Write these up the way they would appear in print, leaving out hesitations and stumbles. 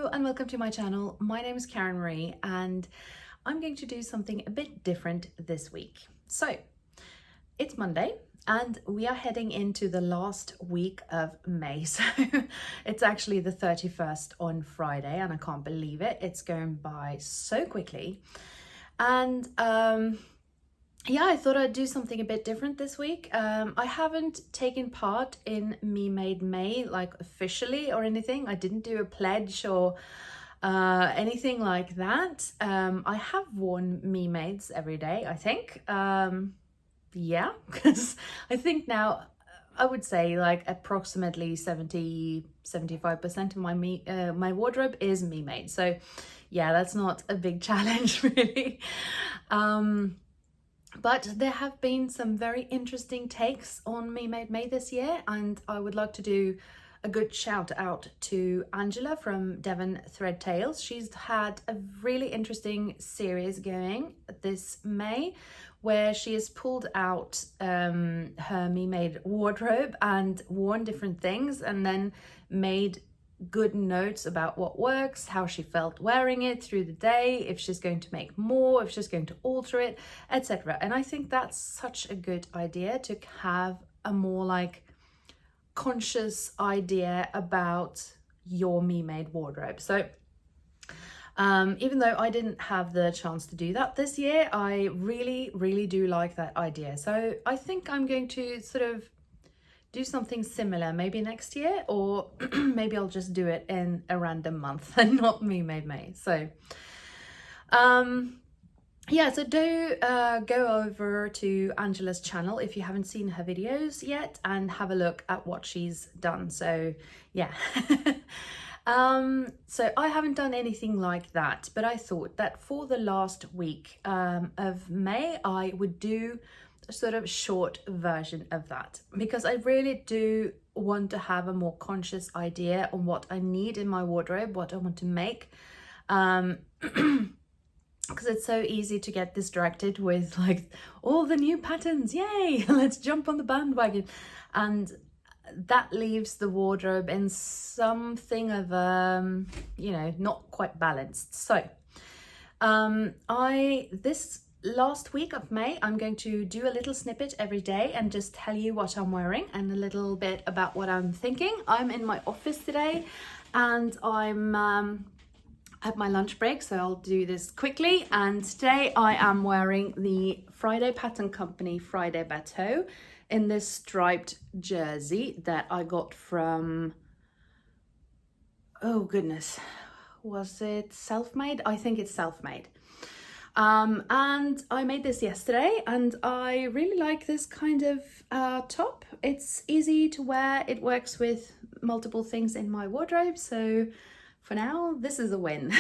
Hello and welcome to my channel. My name is Karen Marie and I'm going to do something a bit different this week. So it's Monday and we are heading into the last week of May. So it's actually the 31st on Friday and I can't believe it. It's going by so quickly. And yeah, I thought I'd do something a bit different this week. I haven't taken part in Me Made May, like officially or anything. I didn't do a pledge or anything like that. I have worn Me Mades every day, I think. Yeah, because I think now I would say like approximately 75% of my wardrobe is Me Made. So yeah, that's not a big challenge really. But there have been some very interesting takes on Me Made May this year, and I would like to do a good shout out to Angela from Devon Thread Tales. She's had a really interesting series going this May where she has pulled out her Me Made wardrobe and worn different things and then made good notes about what works, how she felt wearing it through the day, if she's going to make more, if she's going to alter it, etc. And I think that's such a good idea to have a more like conscious idea about your Me Made wardrobe. So even though I didn't have the chance to do that this year, I really do like that idea. So I think I'm going to sort of do something similar maybe next year, or maybe I'll just do it in a random month and not Me Made May. So yeah, so do go over to Angela's channel if you haven't seen her videos yet and have a look at what she's done. So yeah. So I haven't done anything like that, but I thought that for the last week of May I would do a sort of short version of that, because I really do want to have a more conscious idea on what I need in my wardrobe, what I want to make, because it's so easy to get distracted with like all the new patterns, yay, let's jump on the bandwagon, and that leaves the wardrobe in something of you know, not quite balanced. So this last week of May, I'm going to do a little snippet every day and just tell you what I'm wearing and a little bit about what I'm thinking. I'm in my office today and I'm at my lunch break, so I'll do this quickly. And today I am wearing the Friday Pattern Company Friday Bateau in this striped jersey that I got from, oh goodness, was it Self-Made? I think it's Self-Made. And I made this yesterday and I really like this kind of top. It's easy to wear, it works with multiple things in my wardrobe, so for now this is a win.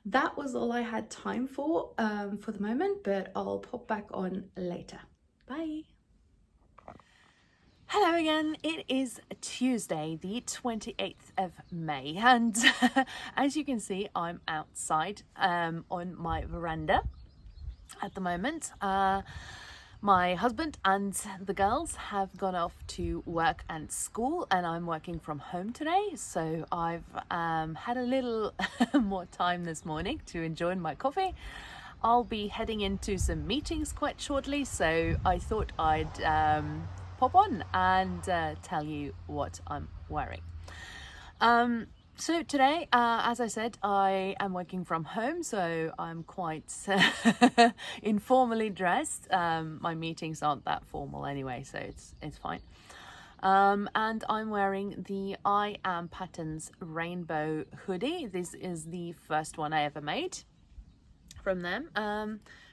That was all I had time for the moment, but I'll pop back on later. Bye. Hello again, it is Tuesday the 28th of May and as you can see I'm outside on my veranda at the moment. My husband and the girls have gone off to work and school and I'm working from home today, so I've had a little more time this morning to enjoy my coffee. I'll be heading into some meetings quite shortly, so I thought I'd pop on and tell you what I'm wearing. So today, as I said, I am working from home, so I'm quite informally dressed. My meetings aren't that formal anyway, so it's fine. And I'm wearing the I Am Patterns rainbow hoodie. This is the first one I ever made from them.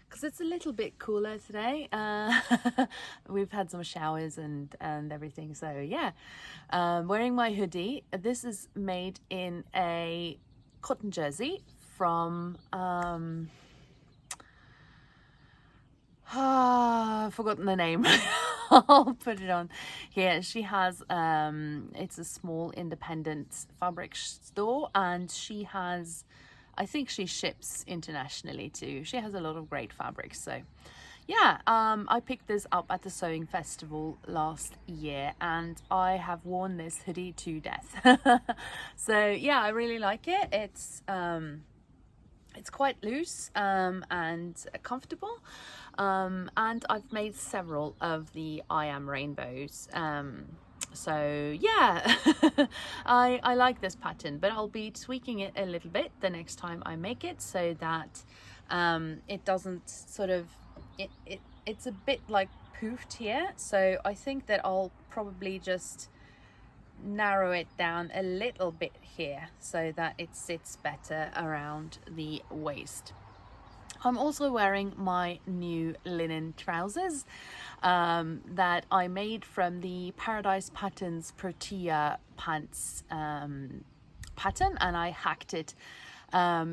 Because it's a little bit cooler today. We've had some showers and everything, so yeah. Wearing my hoodie. This is made in a cotton jersey from I've forgotten the name. I'll put it on here. She has it's a small independent fabric store and she has, I think she ships internationally too. She has a lot of great fabrics, so yeah, I picked this up at the sewing festival last year, and I have worn this hoodie to death. So yeah, I really like it. It's quite loose and comfortable, and I've made several of the I Am Rainbows. So yeah, I like this pattern, but I'll be tweaking it a little bit the next time I make it, so that it doesn't sort of it's a bit like poofed here. So I think that I'll probably just narrow it down a little bit here so that it sits better around the waist. I'm also wearing my new linen trousers that I made from the Paradise Patterns Protea pants pattern, and I hacked it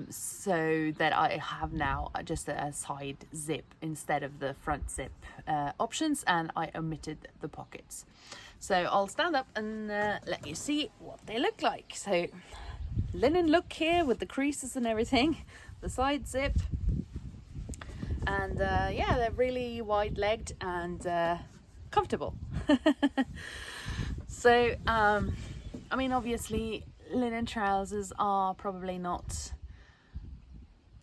so that I have now just a side zip instead of the front zip options, and I omitted the pockets. So I'll stand up and let you see what they look like. So linen look here with the creases and everything, the side zip, and yeah, they're really wide-legged and comfortable. So I mean, obviously linen trousers are probably not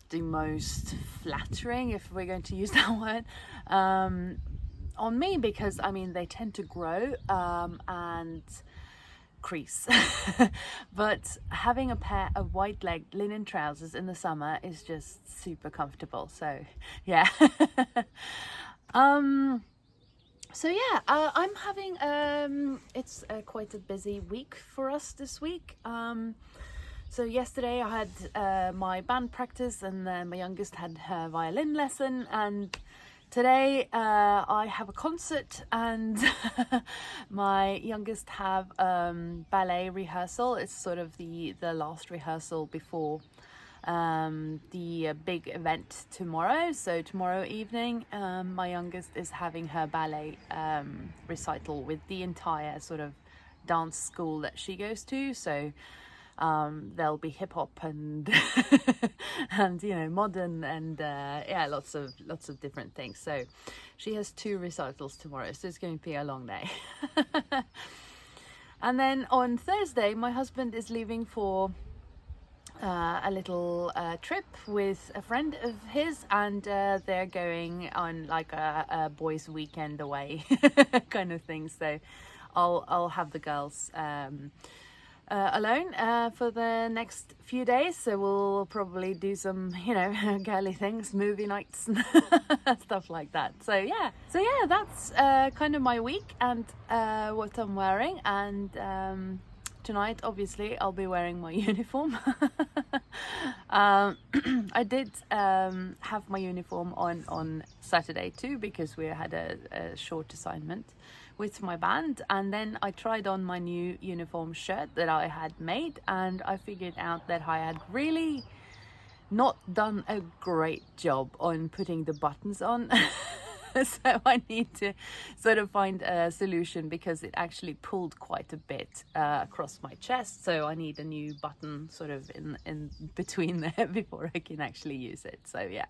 the most flattering, if we're going to use that word, on me, because I mean they tend to grow and crease. But having a pair of wide-legged linen trousers in the summer is just super comfortable. So yeah. So yeah, I'm having it's quite a busy week for us this week. So yesterday I had my band practice, and then my youngest had her violin lesson, and today I have a concert, and my youngest have ballet rehearsal. It's sort of the last rehearsal before the big event tomorrow. So tomorrow evening my youngest is having her ballet recital with the entire sort of dance school that she goes to. So there'll be hip hop and and you know, modern, and yeah, lots of different things. So she has 2 recitals tomorrow, so it's going to be a long day. And then on Thursday my husband is leaving for a little trip with a friend of his, and they're going on like a boys' weekend away kind of thing. So I'll have the girls alone for the next few days. So we'll probably do some, you know, girly things, movie nights and stuff like that. So yeah, that's kind of my week and what I'm wearing. And tonight obviously I'll be wearing my uniform. I did have my uniform on Saturday too, because we had a short assignment with my band, and then I tried on my new uniform shirt that I had made, and I figured out that I had really not done a great job on putting the buttons on. So I need to sort of find a solution, because it actually pulled quite a bit across my chest. So I need a new button sort of in between there before I can actually use it. So yeah.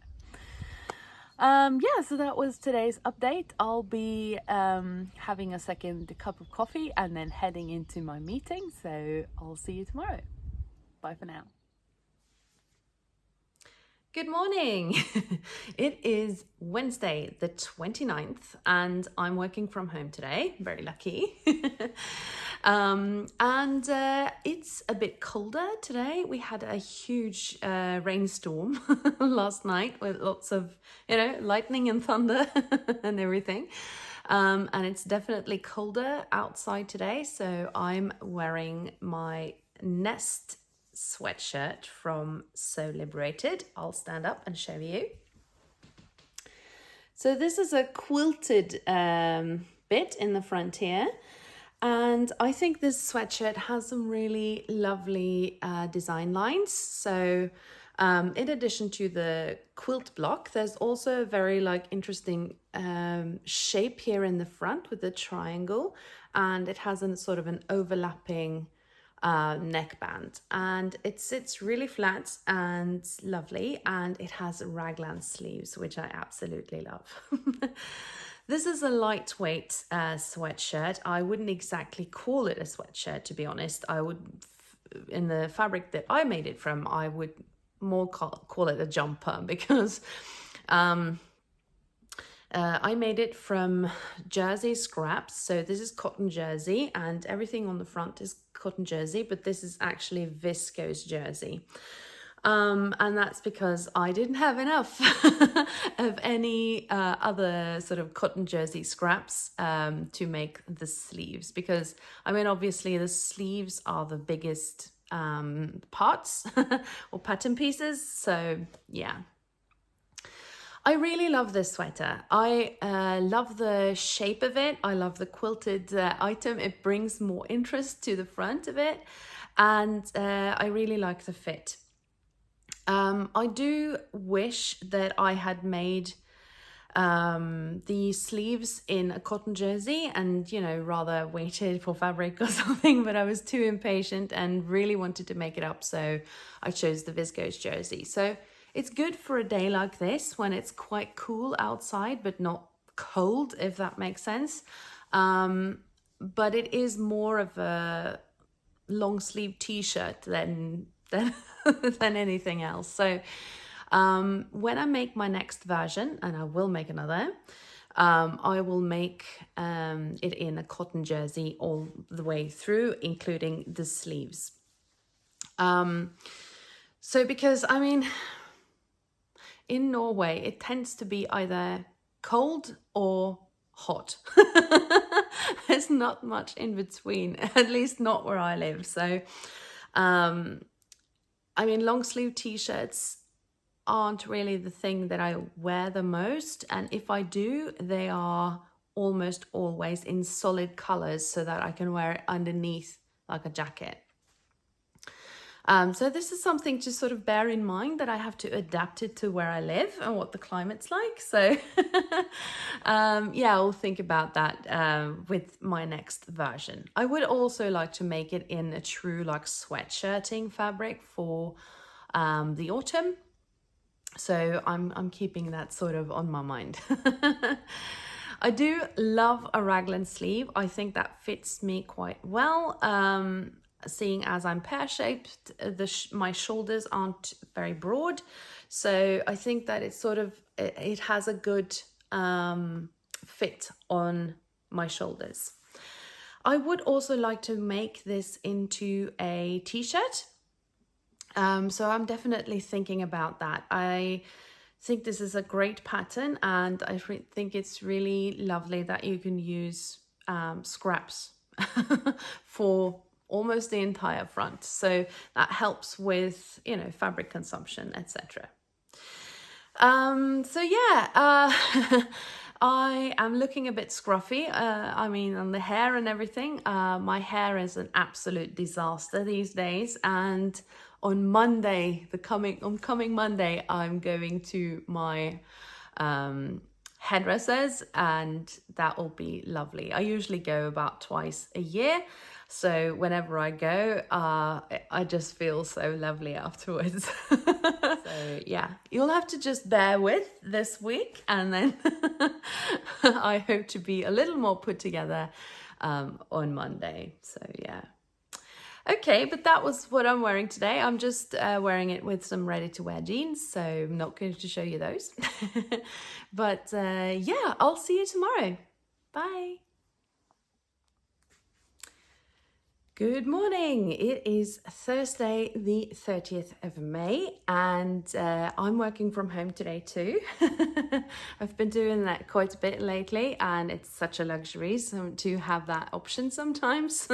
Yeah, so that was today's update. I'll be having a second cup of coffee and then heading into my meeting. So I'll see you tomorrow. Bye for now. Good morning. It is Wednesday the 29th, and I'm working from home today. Very lucky. And it's a bit colder today. We had a huge rainstorm last night with lots of, you know, lightning and thunder and everything. And it's definitely colder outside today. So I'm wearing my Nest sweatshirt from So Liberated. I'll stand up and show you. So this is a quilted bit in the front here, and I think this sweatshirt has some really lovely design lines. So in addition to the quilt block, there's also a very like interesting shape here in the front with the triangle, and it has a sort of an overlapping neckband, and it sits really flat and lovely, and it has raglan sleeves, which I absolutely love. This is a lightweight sweatshirt. I wouldn't exactly call it a sweatshirt, to be honest. I would, in the fabric that I made it from, I would more call it a jumper, because I made it from jersey scraps. So this is cotton jersey, and everything on the front is cotton jersey, but this is actually viscose jersey. And that's because I didn't have enough of any other sort of cotton jersey scraps to make the sleeves. Because, I mean, obviously the sleeves are the biggest parts or pattern pieces. So, yeah. I really love this sweater. I love the shape of it. I love the quilted item. It brings more interest to the front of it. And I really like the fit. I do wish that I had made the sleeves in a cotton jersey and, rather waited for fabric or something, but I was too impatient and really wanted to make it up. So I chose the viscose jersey. So it's good for a day like this when it's quite cool outside, but not cold, if that makes sense. But it is more of a long sleeve t-shirt than than anything else. So when I make my next version, and I will make another, I will make it in a cotton jersey all the way through, including the sleeves. So because, I mean, in Norway, it tends to be either cold or hot. There's not much in between, at least not where I live. So, I mean, long sleeve t-shirts aren't really the thing that I wear the most. And if I do, they are almost always in solid colors so that I can wear it underneath like a jacket. So this is something to sort of bear in mind, that I have to adapt it to where I live and what the climate's like. So yeah, I'll think about that with my next version. I would also like to make it in a true like sweatshirting fabric for the autumn. So I'm keeping that sort of on my mind. I do love a raglan sleeve. I think that fits me quite well. Seeing as I'm pear-shaped, my shoulders aren't very broad. So I think that it's sort of, it has a good fit on my shoulders. I would also like to make this into a t-shirt. So I'm definitely thinking about that. I think this is a great pattern, and I think it's really lovely that you can use scraps for almost the entire front. So that helps with, fabric consumption, etc. So yeah, I am looking a bit scruffy. I mean, on the hair and everything. My hair is an absolute disaster these days, and on Monday, coming Monday, I'm going to my hairdressers, and that will be lovely. I usually go about twice a year, so whenever I go, I just feel so lovely afterwards. So yeah, you'll have to just bear with this week, and then I hope to be a little more put together on Monday. So yeah. Okay, but that was what I'm wearing today. I'm just wearing it with some ready-to-wear jeans, so I'm not going to show you those. But yeah, I'll see you tomorrow. Bye. Good morning. It is Thursday, the 30th of May, and I'm working from home today too. I've been doing that quite a bit lately, and it's such a luxury to have that option sometimes.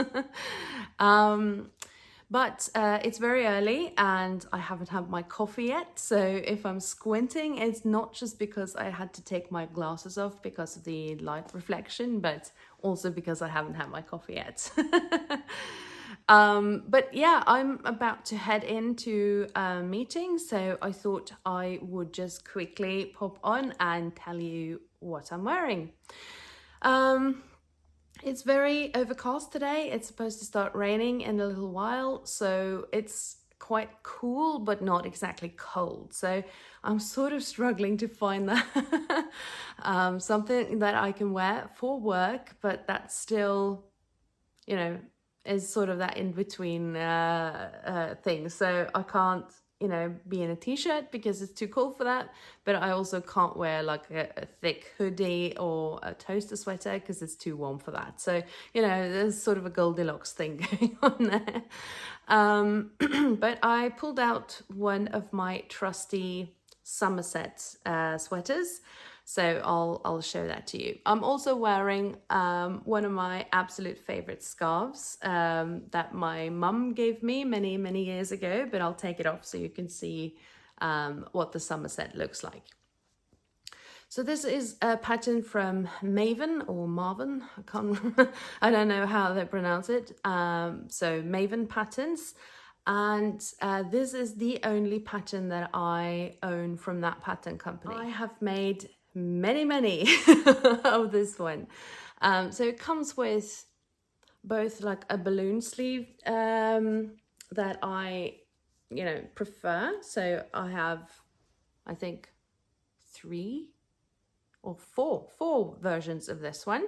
But it's very early and I haven't had my coffee yet. So if I'm squinting, it's not just because I had to take my glasses off because of the light reflection, but also because I haven't had my coffee yet. But yeah, I'm about to head into a meeting. So I thought I would just quickly pop on and tell you what I'm wearing. It's very overcast today. It's supposed to start raining in a little while, so it's quite cool, but not exactly cold. So I'm sort of struggling to find that something that I can wear for work, but that still, you know, is sort of that in between thing. So I can't, you know, be in a t-shirt because it's too cold for that, but I also can't wear like a thick hoodie or a toaster sweater because it's too warm for that. So, you know, there's sort of a Goldilocks thing going on there. But I pulled out one of my trusty Somerset sweaters, so I'll show that to you. I'm also wearing one of my absolute favorite scarves that my mum gave me many years ago, but I'll take it off so you can see what the Somerset looks like. So this is a pattern from Maven or Marvin. I don't know how they pronounce it. So Maven patterns. And this is the only pattern that I own from that pattern company. I have made many of this one. So it comes with both like a balloon sleeve that I, you know, prefer. So I have, I think, 3 or 4 versions of this one.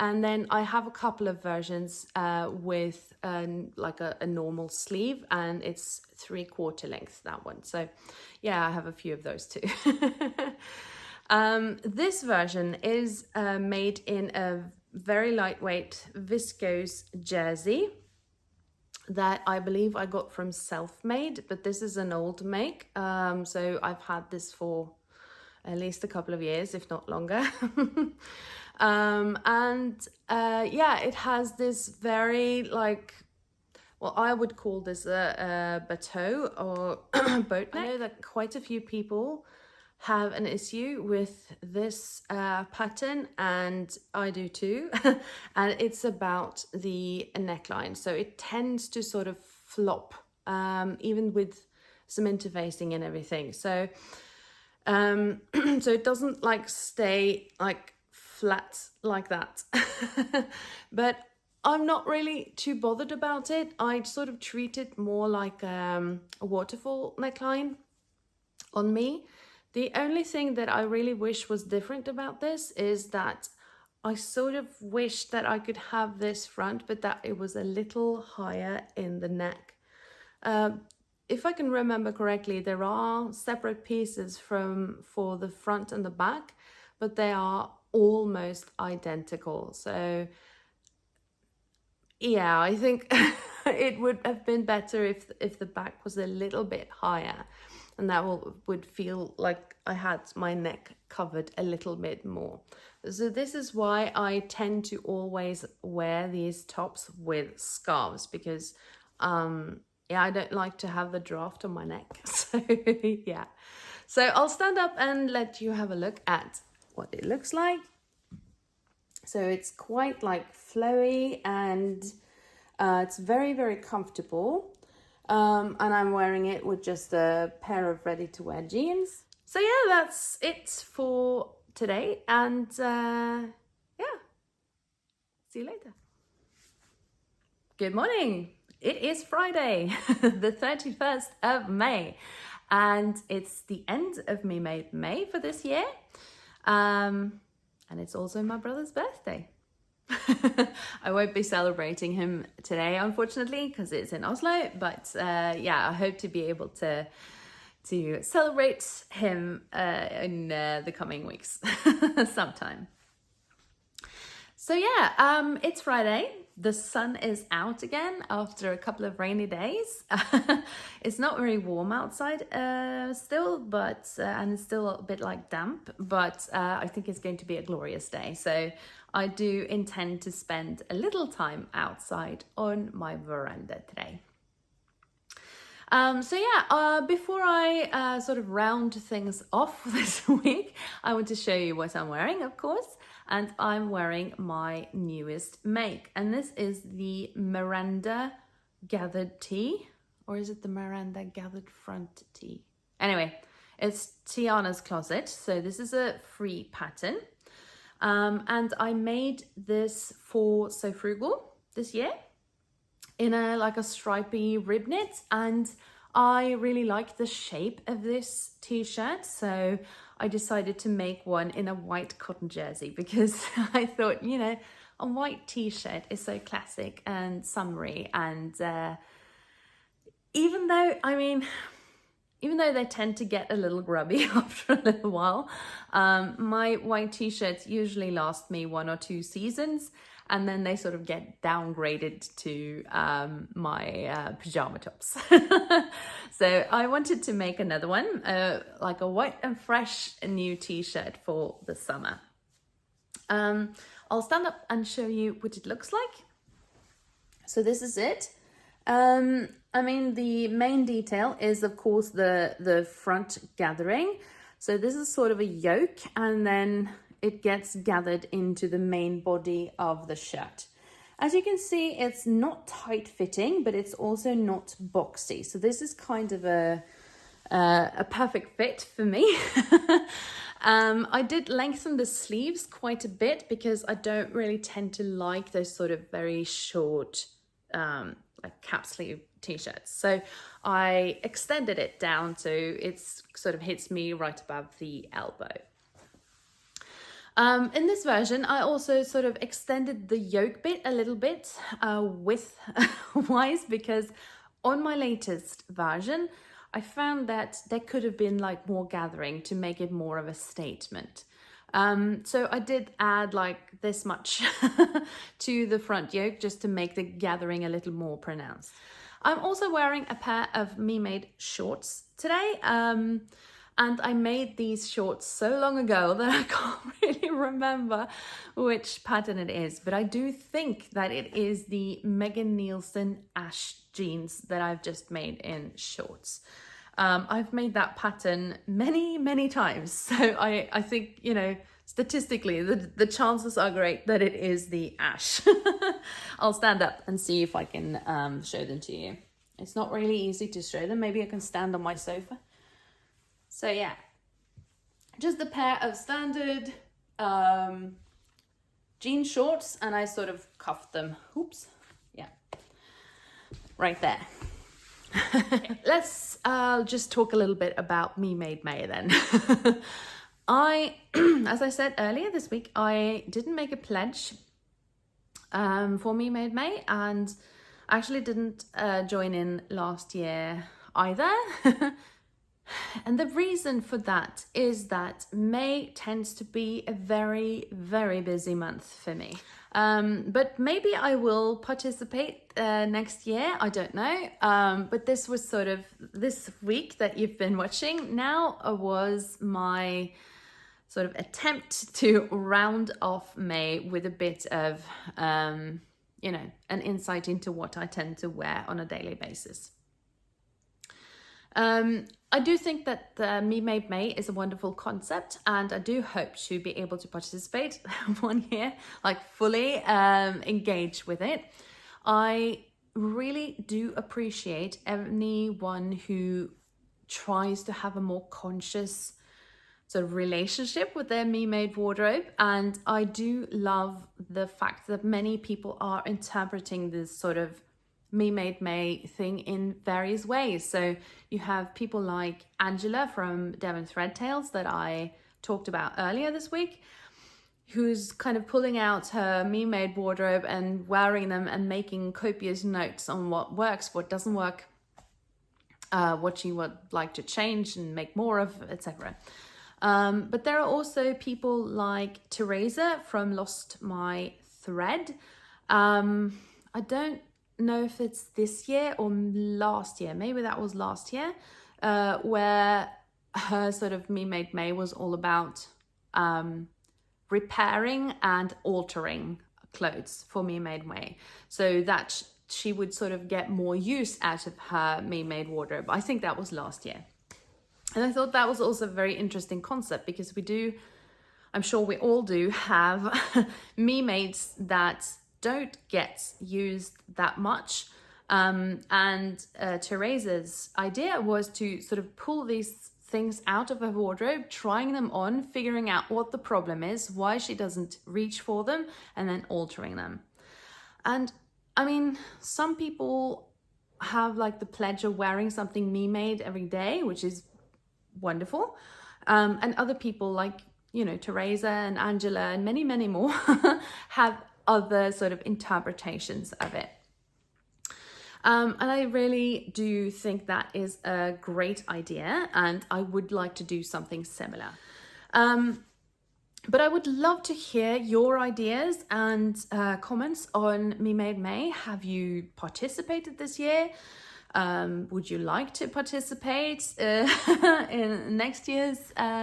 And then I have a couple of versions with like a normal sleeve, and it's 3/4 length, that one. So yeah, I have a few of those too. This version is made in a very lightweight viscose jersey that I believe I got from Selfmade, but this is an old make. So I've had this for at least a couple of years, if not longer. Yeah, it has this very like, well, I would call this a bateau or boat neck. I know that quite a few people have an issue with this pattern, and I do too. And it's about the neckline. So it tends to sort of flop, even with some interfacing and everything. So so it doesn't like stay like flat like that. But I'm not really too bothered about it. I sort of treat it more like a waterfall neckline on me. The only thing that I really wish was different about this is that I sort of wish that I could have this front, but that it was a little higher in the neck. If I can remember correctly, there are separate pieces for the front and the back, but they are almost identical. So yeah, I think it would have been better if the back was a little bit higher, and that would feel like I had my neck covered a little bit more. So this is why I tend to always wear these tops with scarves, because yeah, I don't like to have the draft on my neck. So yeah. So I'll stand up and let you have a look at what it looks like. So it's quite like flowy, and it's very comfortable. And I'm wearing it with just a pair of ready-to-wear jeans. So yeah, that's it for today. And yeah, see you later. Good morning. It is Friday, the 31st of May, and it's the end of May for this year. And it's also my brother's birthday. I won't be celebrating him today, unfortunately, because it's in Oslo, but yeah, I hope to be able to celebrate him in the coming weeks sometime. So yeah, it's Friday. The sun is out again after a couple of rainy days. It's not very warm outside still, but and it's still a bit like damp, but I think it's going to be a glorious day. So I do intend to spend a little time outside on my veranda today. So yeah, before I sort of round things off this week, I want to show you what I'm wearing, of course. And I'm wearing my newest make. And this is the Miranda Gathered Tee. Or is it the Miranda Gathered Front Tee? Anyway, it's Tiana's Closet. So this is a free pattern. And I made this for So Frugal this year in a stripy rib knit, and I really like the shape of this t-shirt, so I decided to make one in a white cotton jersey because I thought, you know, a white t-shirt is so classic and summery, and even though they tend to get a little grubby after a little while, my white t-shirts usually last me 1 or 2 seasons, and then they sort of get downgraded to my pajama tops. So I wanted to make another one, like a white and fresh new t-shirt for the summer. I'll stand up and show you what it looks like. So this is it. The main detail is, of course, the front gathering. So this is sort of a yoke, and then it gets gathered into the main body of the shirt. As you can see, it's not tight fitting, but it's also not boxy. So this is kind of a perfect fit for me. I did lengthen the sleeves quite a bit because I don't really tend to like those sort of very short like cap sleeve t-shirts. So I extended it down so it's sort of hits me right above the elbow. In this version, I also sort of extended the yoke bit a little bit width-wise, because on my latest version, I found that there could have been like more gathering to make it more of a statement. So I did add like this much to the front yoke just to make the gathering a little more pronounced. I'm also wearing a pair of me-made shorts today. And I made these shorts so long ago that I can't really remember which pattern it is. But I do think that it is the Megan Nielsen Ash jeans that I've just made in shorts. I've made that pattern many, many times. So I think, you know, statistically, the chances are great that it is the Ash. I'll stand up and see if I can show them to you. It's not really easy to show them. Maybe I can stand on my sofa. So yeah, just a pair of standard jean shorts, and I sort of cuffed them. Oops, yeah, right there. Let's just talk a little bit about Me Made May then. As I said earlier this week, I didn't make a pledge for Me Made May, and I actually didn't join in last year either. And the reason for that is that May tends to be a very, very busy month for me. But maybe I will participate next year, I don't know. But this was sort of, this week that you've been watching now was my sort of attempt to round off May with a bit of, you know, an insight into what I tend to wear on a daily basis. I do think that Me Made May is a wonderful concept, and I do hope to be able to participate one year, like fully engage with it. I really do appreciate anyone who tries to have a more conscious sort of relationship with their Me Made wardrobe, and I do love the fact that many people are interpreting this sort of Me Made May thing in various ways. So you have people like Angela from Devon Threadtails that I talked about earlier this week, who's kind of pulling out her Me Made wardrobe and wearing them and making copious notes on what works, what doesn't work, what she would like to change and make more of, etc. But there are also people like Teresa from Lost My Thread. I don't know if it's this year or last year, maybe that was last year, where her sort of Me Made May was all about repairing and altering clothes for Me Made May, so that she would sort of get more use out of her Me Made wardrobe. I think that was last year. And I thought that was also a very interesting concept, because we do, I'm sure we all do, have Me Mades that don't get used that much. And Teresa's idea was to sort of pull these things out of her wardrobe, trying them on, figuring out what the problem is, why she doesn't reach for them, and then altering them. And I mean, some people have like the pledge of wearing something me made every day, which is wonderful. And other people like, you know, Teresa and Angela and many, many more have other sort of interpretations of it. And I really do think that is a great idea, and I would like to do something similar. But I would love to hear your ideas and comments on Me Made May. Have you participated this year? Would you like to participate in next year's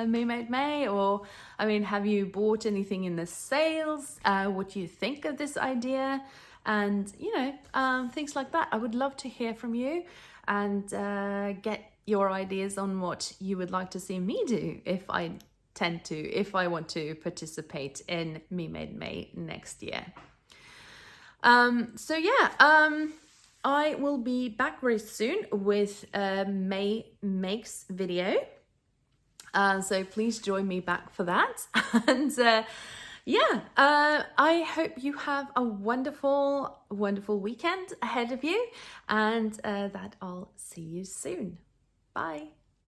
Me Made May? Or, I mean, have you bought anything in the sales? What do you think of this idea? And, you know, things like that. I would love to hear from you and get your ideas on what you would like to see me do if I want to participate in Me Made May next year. So yeah, I will be back very soon with a May Makes video. So please join me back for that. And yeah, I hope you have a wonderful, wonderful weekend ahead of you, and that I'll see you soon. Bye.